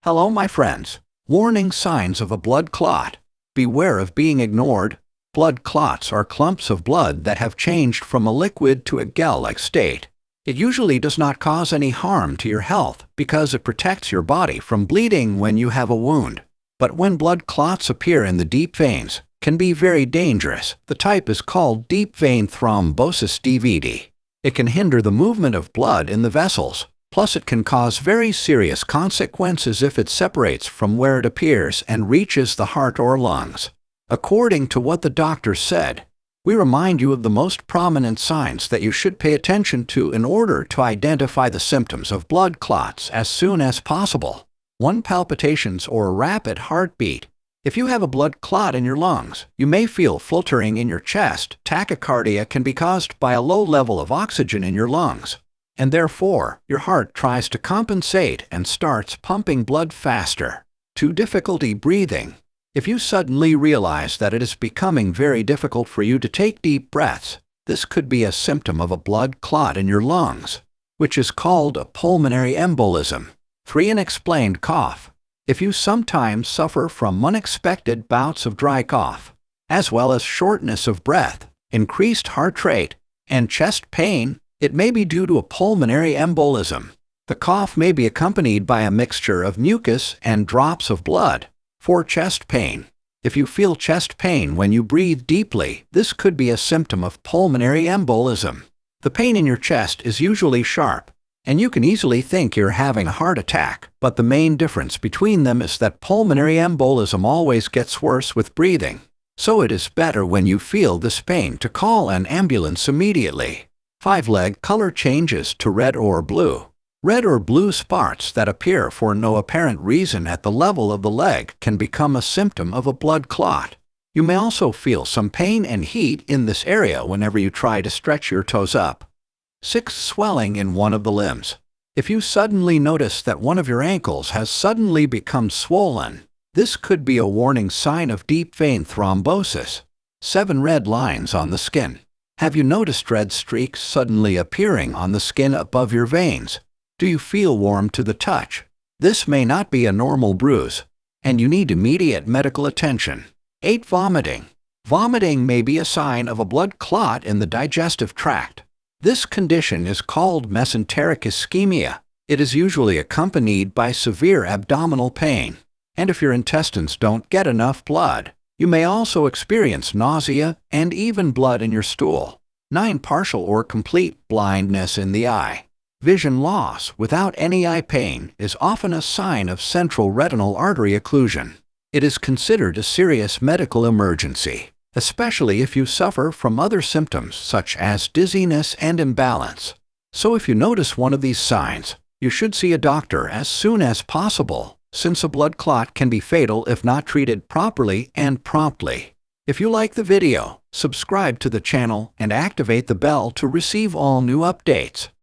Hello, my friends. Warning signs of a blood clot. Beware of being ignored. Blood clots are clumps of blood that have changed from a liquid to a gel-like state. It usually does not cause any harm to your health because it protects your body from bleeding when you have a wound. But when blood clots appear in the deep veins, can be very dangerous. The type is called deep vein thrombosis (DVT). It can hinder the movement of blood in the vessels. Plus, it can cause very serious consequences if it separates from where it appears and reaches the heart or lungs. According to what the doctor said, we remind you of the most prominent signs that you should pay attention to in order to identify the symptoms of blood clots as soon as possible. 1. Palpitations or rapid heartbeat. If you have a blood clot in your lungs, you may feel fluttering in your chest. Tachycardia can be caused by a low level of oxygen in your lungs, and therefore your heart tries to compensate and starts pumping blood faster. 2. Difficulty breathing. If you suddenly realize that it is becoming very difficult for you to take deep breaths, this could be a symptom of a blood clot in your lungs, which is called a pulmonary embolism. 3. Unexplained cough. If you sometimes suffer from unexpected bouts of dry cough, as well as shortness of breath, increased heart rate, and chest pain, it may be due to a pulmonary embolism. The cough may be accompanied by a mixture of mucus and drops of blood. 4. Chest pain. If you feel chest pain when you breathe deeply, this could be a symptom of pulmonary embolism. The pain in your chest is usually sharp, and you can easily think you're having a heart attack, but the main difference between them is that pulmonary embolism always gets worse with breathing. So it is better when you feel this pain to call an ambulance immediately. 5. Leg color changes to red or blue. Red or blue spots that appear for no apparent reason at the level of the leg can become a symptom of a blood clot. You may also feel some pain and heat in this area whenever you try to stretch your toes up. 6. Swelling in one of the limbs. If you suddenly notice that one of your ankles has suddenly become swollen, this could be a warning sign of deep vein thrombosis. 7. Red lines on the skin. Have you noticed red streaks suddenly appearing on the skin above your veins? Do you feel warm to the touch? This may not be a normal bruise, and you need immediate medical attention. 8. Vomiting. Vomiting may be a sign of a blood clot in the digestive tract. This condition is called mesenteric ischemia. It is usually accompanied by severe abdominal pain, and if your intestines don't get enough blood, you may also experience nausea and even blood in your stool. 9. Partial or complete blindness in the eye. Vision loss without any eye pain is often a sign of central retinal artery occlusion. It is considered a serious medical emergency, especially if you suffer from other symptoms such as dizziness and imbalance. So if you notice one of these signs, you should see a doctor as soon as possible, since a blood clot can be fatal if not treated properly and promptly. If you like the video, subscribe to the channel and activate the bell to receive all new updates.